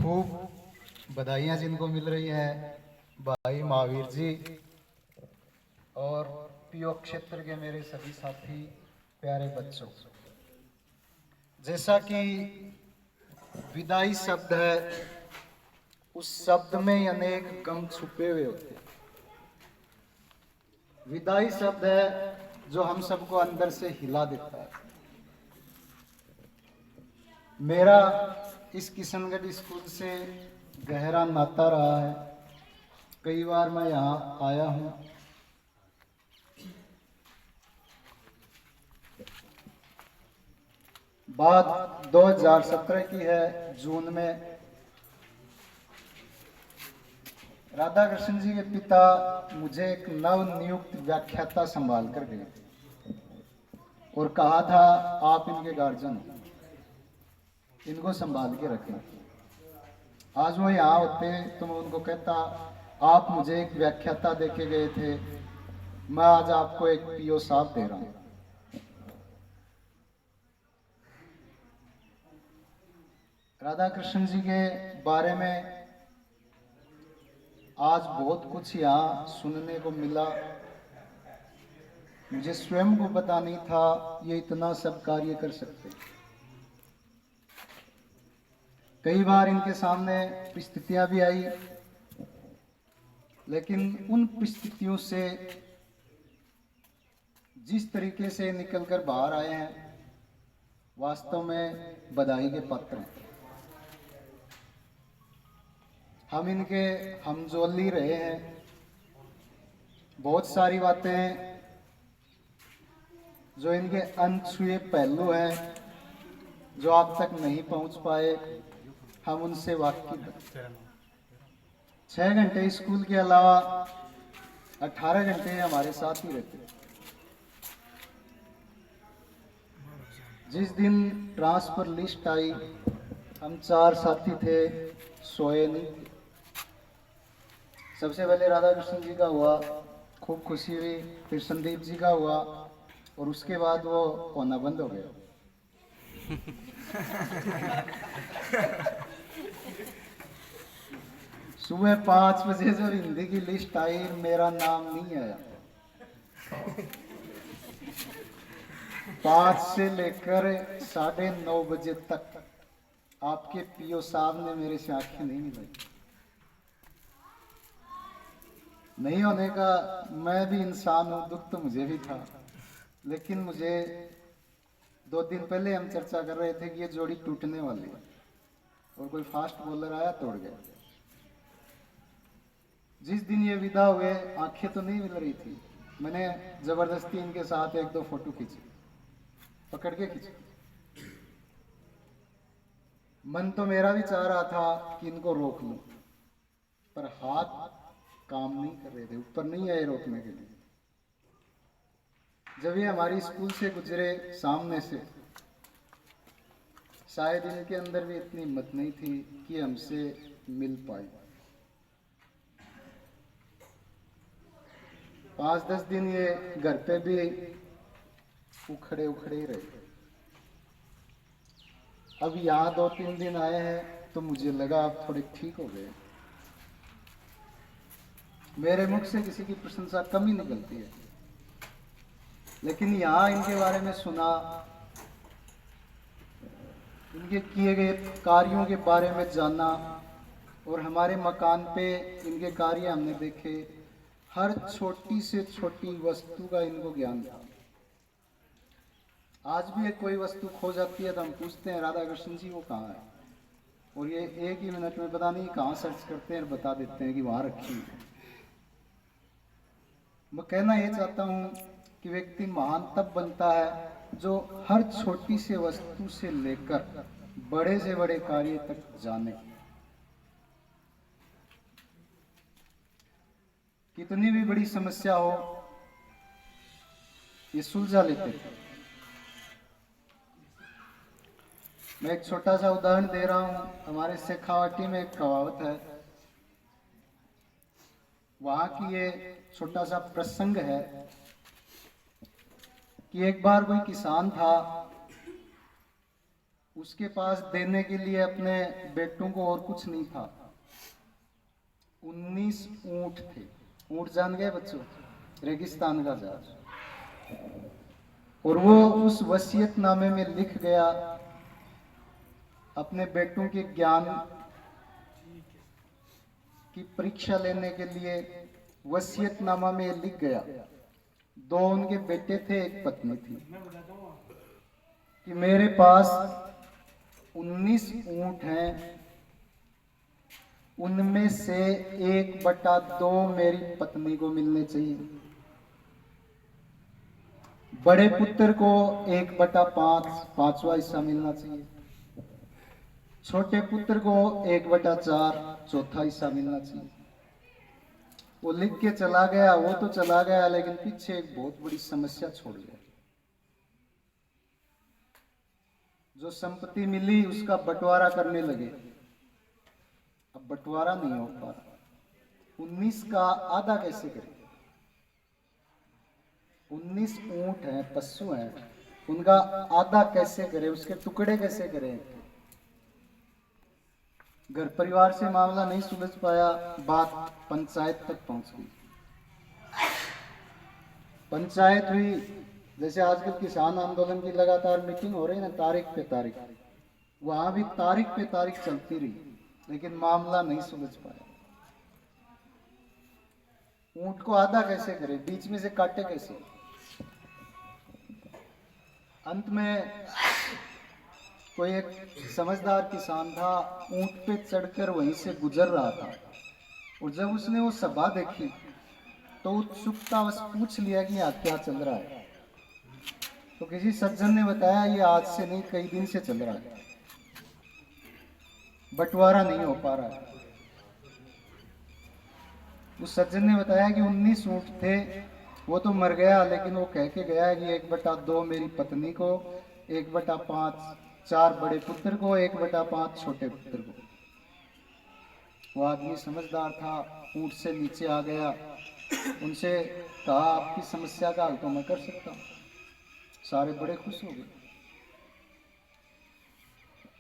खूब बधाइयाँ जिनको मिल रही हैं, भाई महावीर जी और पीओ क्षेत्र के मेरे सभी साथी प्यारे बच्चों। जैसा कि विदाई शब्द है, उस शब्द में अनेक गम छुपे हुए होते हैं। विदाई शब्द है जो हम सबको अंदर से हिला देता है। मेरा इस किशनगढ़ स्कूल से गहरा नाता रहा है। कई बार मैं यहाँ आया हूँ। बात 2017 की है। जून में राधा कृष्ण जी के पिता मुझे एक नव नियुक्त व्याख्याता संभाल कर गए और कहा था, आप इनके गार्जियन हो, इनको संभाल के रखना। आज वो यहाँ होते तो मैं उनको कहता, आप मुझे एक व्याख्याता देके गए थे, मैं आज आपको एक पीओ साहब दे रहा हूँ। राधा कृष्ण जी के बारे में आज बहुत कुछ यहाँ सुनने को मिला। मुझे स्वयं को पता नहीं था ये इतना सब कार्य कर सकते। कई बार इनके सामने परिस्थितियां भी आई, लेकिन उन परिस्थितियों से जिस तरीके से निकलकर बाहर आए हैं, वास्तव में बधाई के पात्र हैं। हम इनके हमजोली रहे हैं। बहुत सारी बातें जो इनके अनछुए पहलू हैं, जो आप तक नहीं पहुंच पाए, हम उनसे वाकिफ हैं। 6 घंटे स्कूल के अलावा 18 घंटे हमारे साथ ही रहते। जिस दिन ट्रांसफर लिस्ट आई, हम 4 साथी थे, सोए नहीं। सबसे पहले राधा कृष्ण जी का हुआ, खूब खुशी हुई। फिर संदीप जी का हुआ और उसके बाद वो होना बंद हो गया। सुबह 5 बजे जब हिंदी की लिस्ट आई, मेरा नाम नहीं आया। 5 से लेकर 9:30 बजे तक आपके पीओ साहब ने मेरे से आंखें नहीं मिलाई। नहीं होने का मैं भी इंसान हूं, दुख तो मुझे भी था। लेकिन मुझे 2 दिन पहले हम चर्चा कर रहे थे कि ये जोड़ी टूटने वाली है और कोई फास्ट बॉलर आया, तोड़ गया। जिस दिन ये विदा हुए, आंखें तो नहीं मिल रही थी। मैंने जबरदस्ती इनके साथ 1-2 फोटो खींची, पकड़ के खींची। मन तो मेरा भी चाह रहा था कि इनको रोक लूं, पर हाथ काम नहीं कर रहे थे, ऊपर नहीं आए रोकने के लिए। जब ये हमारी स्कूल से गुजरे सामने से, शायद इनके अंदर भी इतनी हिम्मत नहीं थी कि हमसे मिल पाए। 5-10 दिन ये घर पे भी उखड़े ही रहे। अब यहाँ 2-3 दिन आए हैं तो मुझे लगा अब थोड़े ठीक हो गए। मेरे मुख से किसी की प्रशंसा कम ही निकलती है, लेकिन यहाँ इनके बारे में सुना, इनके किए गए कार्यों के बारे में जाना और हमारे मकान पे इनके कार्य हमने देखे। हर छोटी से छोटी वस्तु का इनको ज्ञान था। आज भी एक कोई वस्तु खो जाती है तो हम पूछते हैं, राधा कृष्ण जी वो कहाँ है, और ये 1 ही मिनट में पता नहीं कहाँ सर्च करते हैं और बता देते हैं कि वहां रखी है। मैं कहना ये चाहता हूँ कि व्यक्ति महान तब बनता है जो हर छोटी सी वस्तु से लेकर बड़े से बड़े कार्य तक जाने। कितनी भी बड़ी समस्या हो, ये सुलझा लेते थे। मैं एक छोटा सा उदाहरण दे रहा हूँ। हमारे शेखावाटी में एक कहावत है, वहां की ये छोटा सा प्रसंग है कि एक बार कोई किसान था, उसके पास देने के लिए अपने बेटों को और कुछ नहीं था। 19 ऊंट थे। ऊंट जान गए बच्चों, रेगिस्तान का जहाज। और वो उस वसीयतनामे में लिख गया, अपने बेटों के ज्ञान की परीक्षा लेने के लिए वसीयतनामा में लिख गया। 2 उनके बेटे थे, एक पत्नी थी, कि मेरे पास 19 ऊंट हैं, उनमें से 1/2 मेरी पत्नी को मिलने चाहिए। बड़े पुत्र को 1/5 पांचवा हिस्सा मिलना चाहिए। छोटे पुत्र को 1/4 चौथा हिस्सा मिलना चाहिए। वो लिख के चला गया। वो तो चला गया, लेकिन पीछे एक बहुत बड़ी समस्या छोड़ गया। जो संपत्ति मिली उसका बंटवारा करने लगे। अब बंटवारा नहीं हो पा रहा। 19 का आधा कैसे करें? 19 ऊंट हैं, पशु हैं, उनका आधा कैसे करें? उसके टुकड़े कैसे करें? घर परिवार से मामला नहीं सुलझ पाया। बात पंचायत तक पहुंच गई। पंचायत हुई। जैसे आजकल किसान आंदोलन की लगातार मीटिंग हो रही है ना, तारीख पे तारीख, वहां भी तारीख पे तारीख चलती रही, लेकिन मामला नहीं सुलझ पाया। ऊंट को आधा कैसे करे? बीच में से काटे कैसे? अंत में कोई एक समझदार किसान था, ऊंट पे चढ़कर वहीं से गुजर रहा था, और जब उसने वो सभा देखी तो उत्सुकतावश पूछ लिया कि यहाँ क्या चल रहा है। तो किसी सज्जन ने बताया, ये आज से नहीं, कई दिन से चल रहा है, बंटवारा नहीं हो पा रहा है। उस सज्जन ने बताया कि 19 ऊंट थे, वो तो मर गया, लेकिन वो कह के गया कि 1/2 मेरी पत्नी को, 1/5 4 बड़े पुत्र को, 1/5 छोटे पुत्र को। वो आदमी समझदार था, ऊंट से नीचे आ गया, उनसे कहा, आपकी समस्या का हल तो मैं कर सकता हूँ। सारे बड़े खुश हो गए।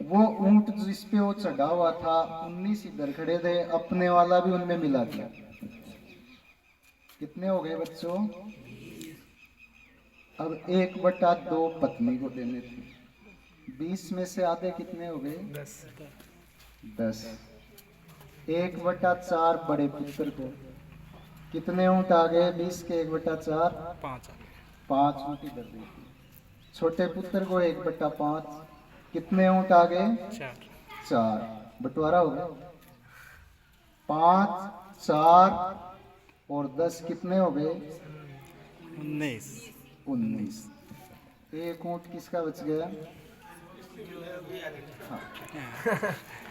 वो ऊंट जिस पे वो चढ़ा हुआ था, 19 इधर खड़े थे, अपने वाला भी उनमें मिला दिया। कितने हो गए बच्चों? अब 1/2 पत्नी को देने थे। 20 में से आधे कितने हो गए? 10। 1/4 बड़े पुत्र को। कितने ऊंट आ गए? 20 के 1/4 5 ऊंट इधर देती। छोटे पुत्र को 1/5, कितने ऊंट आ गए? 4। बंटवारा हो गया। 5 4 और 10 कितने हो गए? 19। एक ऊंट किसका बच गया? हाँ।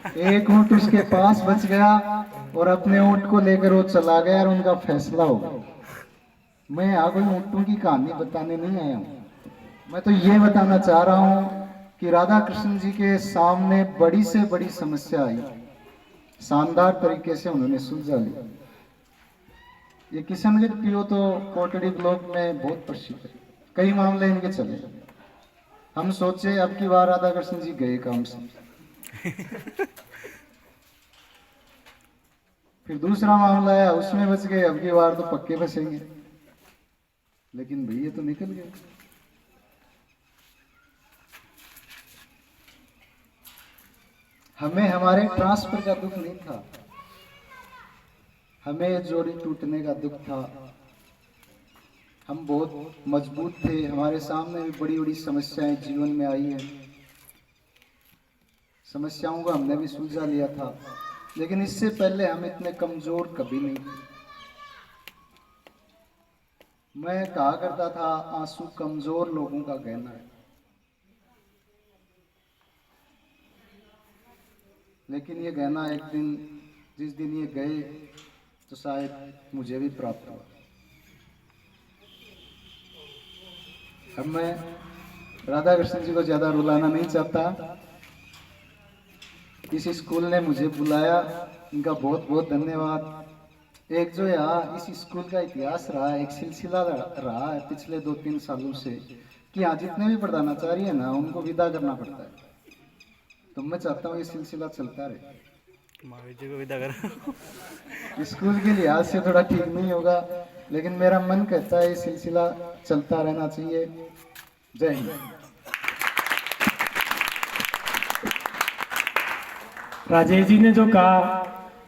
एक ऊंट उसके पास बच गया, और अपने ऊंट को लेकर वो चला गया, और उनका फैसला हो गया। मैं यहाँ कोई ऊंटों की कहानी बताने नहीं आया हूँ। मैं तो ये बताना चाह रहा हूँ कि राधा कृष्ण जी के सामने बड़ी से बड़ी समस्या आई, शानदार तरीके से उन्होंने सुलझा लिया। ये किशनगढ़ पीओ तो कोटड़ी ब्लॉक में बहुत प्रसिद्ध है, कई मामले इनके चले। हम सोचे अब की बार राधा कृष्ण जी गए काम से। फिर दूसरा मामला आया, उसमें बच गए, अब की बार तो पक्के बचेंगे। लेकिन भैया तो निकल गए। हमें हमारे ट्रांसफर का दुख नहीं था, हमें जोड़ी टूटने का दुख था। हम बहुत मजबूत थे, हमारे सामने भी बड़ी बड़ी समस्याएं जीवन में आई हैं। समस्याओं को हमने भी सुलझा लिया था, लेकिन इससे पहले हम इतने कमजोर कभी नहीं थे। मैं कहा करता था, आंसू कमजोर लोगों का गहना है। लेकिन ये गहना एक दिन, जिस दिन ये गए, तो शायद मुझे भी प्राप्त हुआ। अब मैं राधा कृष्ण जी को ज्यादा रुलाना नहीं चाहता। इस स्कूल ने मुझे बुलाया, इनका बहुत बहुत धन्यवाद। एक जो यहाँ इस स्कूल का इतिहास रहा है, एक सिलसिला रहा है पिछले 2-3 सालों से, कि यहाँ जितने भी प्रधानाचार्य है ना, उनको विदा करना पड़ता है। तो मैं चाहता हूँ ये सिलसिला चलता रहे। महावीर जी को विदा करो। स्कूल के लिहाज से थोड़ा ठीक नहीं होगा, लेकिन मेरा मन कहता है ये सिलसिला चलता रहना चाहिए। जय हिंद। राजेश जी ने जो कहा